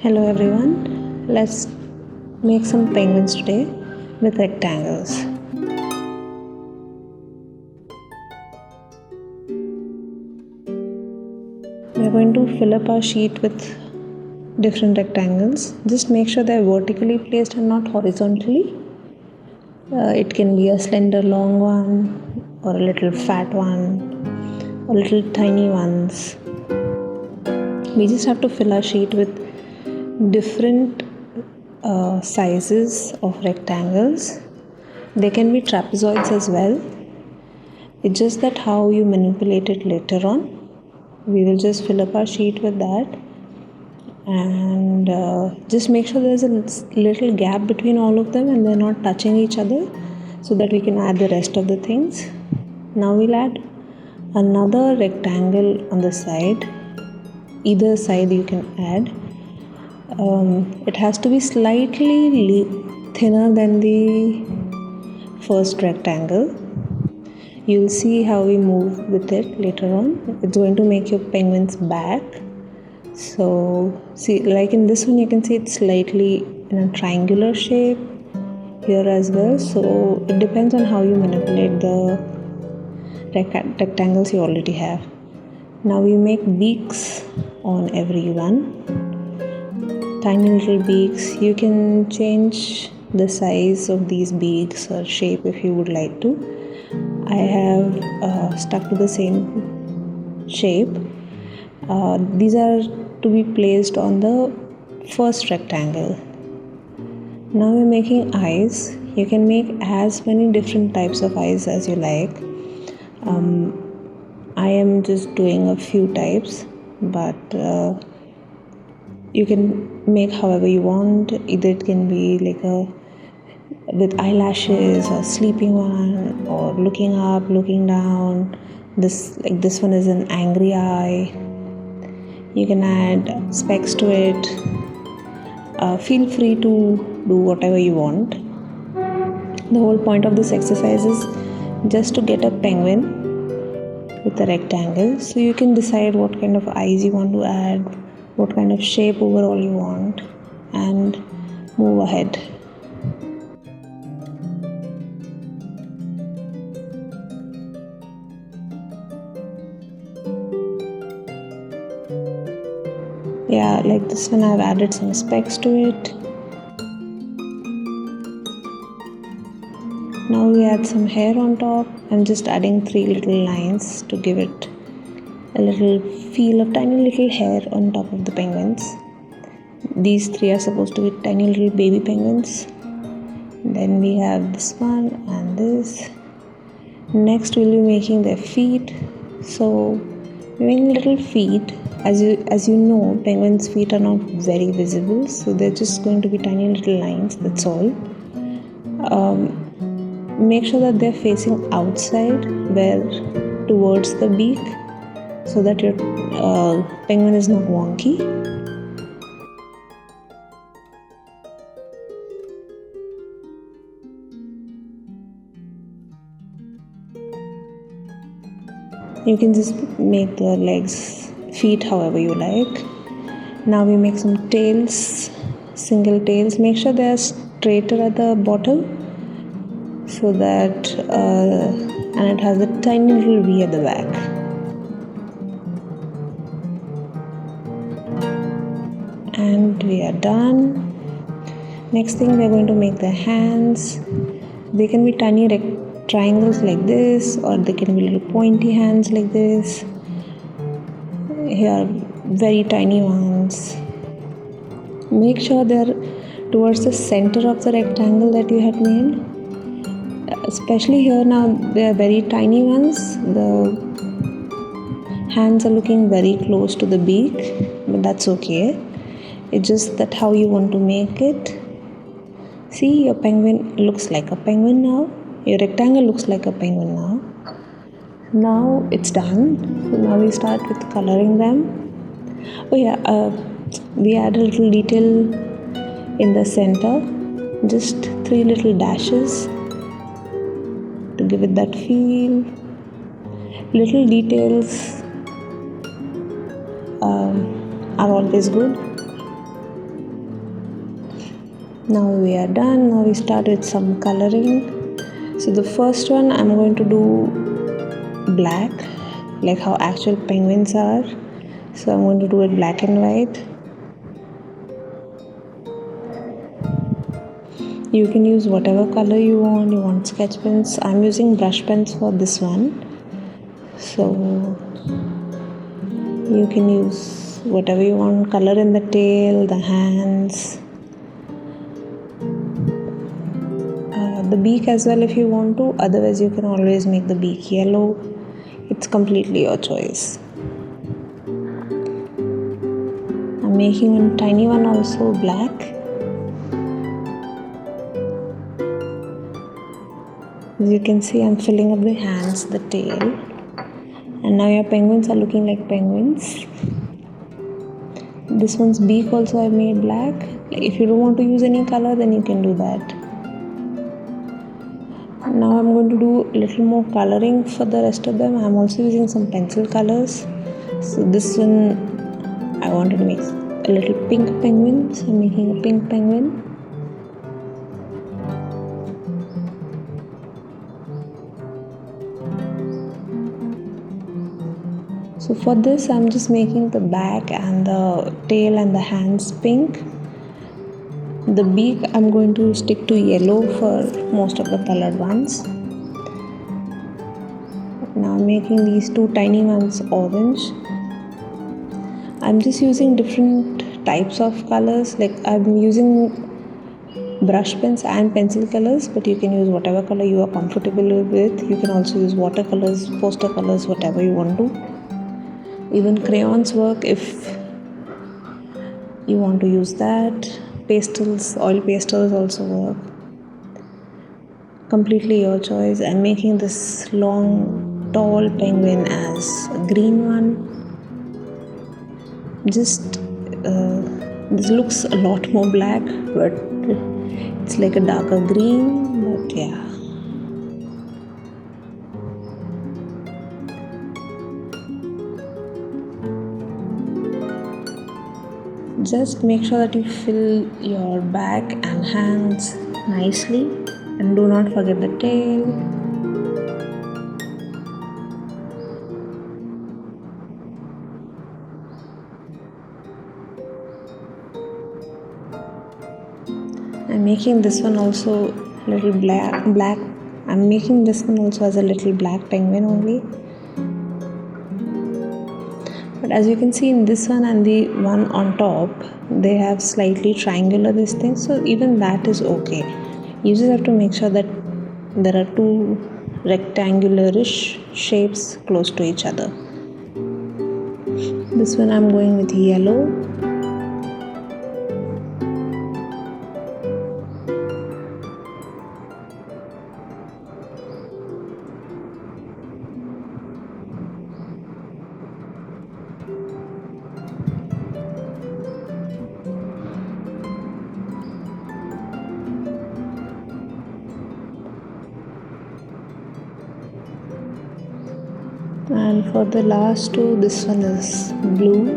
Hello everyone, let's make some penguins today with rectangles. We are going to fill up our sheet with different rectangles. Just make sure they are vertically placed and not horizontally. It can be a slender long one or a little fat one or little tiny ones. We just have to fill our sheet with different sizes of rectangles. They can be trapezoids as well. It's just that how you manipulate it later on. We will just fill up our sheet with that, and just make sure there's a little gap between all of them and they're not touching each other, so that we can add the rest of the things. Now we'll add another rectangle on the side. Either side you can add. It has to be slightly thinner than the first rectangle. You'll see how we move with it later on. It's going to make your penguin's back. So see, like in this one you can see it's slightly in a triangular shape here as well. So it depends on how you manipulate the rectangles you already have. Now we make beaks on every one. Tiny little beaks. You can change the size of these beaks or shape if you would like to. I have stuck to the same shape. These are to be placed on the first rectangle. Now we're making eyes. You can make as many different types of eyes as you like. I am just doing a few types, but you can make however you want. Either it can be like a with eyelashes or sleeping one, or looking up, looking down. This one is an angry eye. You can add specs to it. Feel free to do whatever you want. The whole point of this exercise is just to get a penguin with a rectangle, so you can decide what kind of eyes you want to add, what kind of shape overall you want, and move ahead. Yeah, like this one I've added some specs to it. Now we add some hair on top. I'm just adding 3 little lines to give it a little feel of tiny little hair on top of the penguins. These 3 are supposed to be tiny little baby penguins. Then we have this one and this. Next we'll be making their feet. So we're making little feet. As you know, penguins' feet are not very visible, so they're just going to be tiny little lines, that's all. Make sure that they're facing outside, where towards the beak, so that your penguin is not wonky. You can just make the legs, feet however you like. Now we make some tails, single tails. Make sure they are straighter at the bottom, so that and it has a tiny little V at the back. And we are done. Next thing, we're going to make the hands. They can be tiny triangles like this, or they can be little pointy hands like this. Here, very tiny ones. Make sure they're towards the center of the rectangle that you had made. Especially here now, they are very tiny ones. The hands are looking very close to the beak, but that's okay. It's just that how you want to make it. See, your penguin looks like a penguin now. Your rectangle looks like a penguin now. Now it's done. So now we start with coloring them. Oh yeah, we add a little detail in the center. Just 3 little dashes to give it that feel. Little details are always good. Now we are done. Now we start with some coloring. So the first one I'm going to do black, like how actual penguins are. So I'm going to do it black and white. You can use whatever color you want sketch pens. I'm using brush pens for this one. So you can use whatever you want, color in the tail, the hands, the beak as well if you want to. Otherwise you can always make the beak yellow. It's completely your choice. I'm making one tiny one also black. As you can see, I'm filling up the hands, the tail, and now your penguins are looking like penguins. This one's beak also I made black. If you don't want to use any color, then you can do that. Now I'm going to do a little more coloring for the rest of them. I'm also using some pencil colors. So this one I wanted to make a little pink penguin, so I'm making a pink penguin. So for this I'm just making the back and the tail and the hands pink. The beak I'm going to stick to yellow for most of the colored ones. Now I'm making these two tiny ones orange. I'm just using different types of colors, like I'm using brush pens and pencil colors, but you can use whatever color you are comfortable with. You can also use watercolors, poster colors, whatever you want to. Even crayons work if you want to use that. Pastels, oil pastels also work. Completely your choice. I'm making this long, tall penguin as a green one. Just this looks a lot more black, but it's like a darker green. But yeah. Just make sure that you fill your back and hands nicely, and do not forget the tail. I'm making this one also little black. I'm making this one also as a little black penguin only. But as you can see in this one and the one on top, they have slightly triangular this thing, so even that is okay. You just have to make sure that there are two rectangular-ish shapes close to each other. This one I'm going with yellow. And for the last two, this one is blue.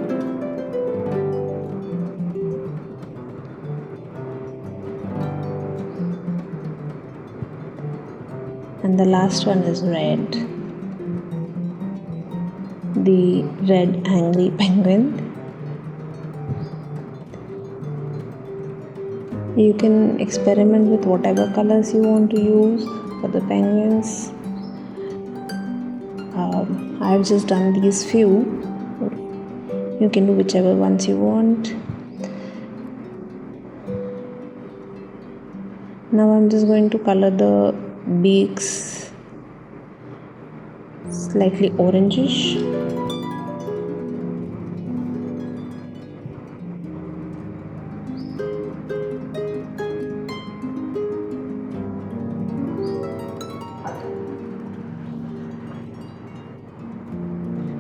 And the last one is red. The red angry penguin. You can experiment with whatever colors you want to use for the penguins. I've just done these few. You can do whichever ones you want. Now I'm just going to color the beaks slightly orangish.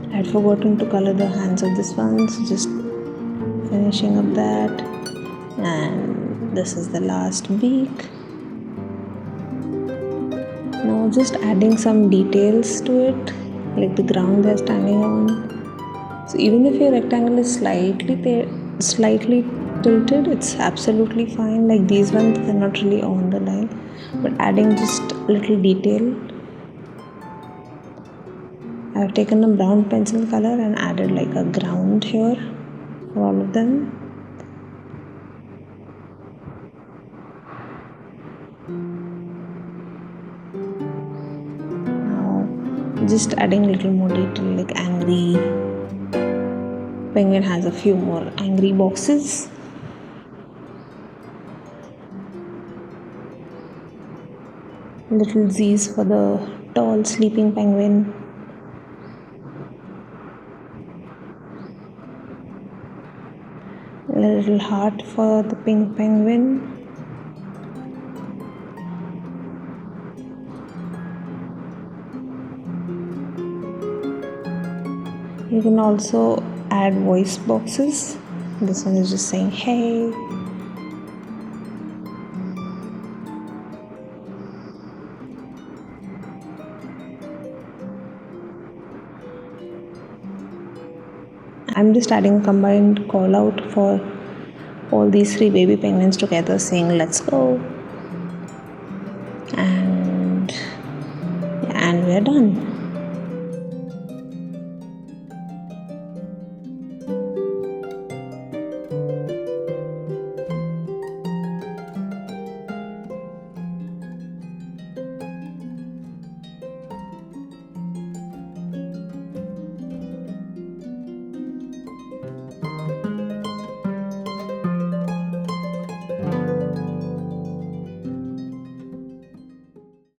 I had forgotten to color the hands of this one, so just finishing up that. And this is the last beak. Now just adding some details to it, like the ground they're standing on. So even if your rectangle is slightly tilted, it's absolutely fine. Like these ones, they're not really on the line, but adding just a little detail. I've taken a brown pencil color and added like a ground here for all of them. Now just adding a little more detail, like angry. Penguin has a few more angry boxes. Little Z's for the tall sleeping penguin. A little heart for the pink penguin. You can also add voice boxes. This one is just saying hey. I'm just adding a combined call out for all these three baby penguins together, saying let's go. And we're done.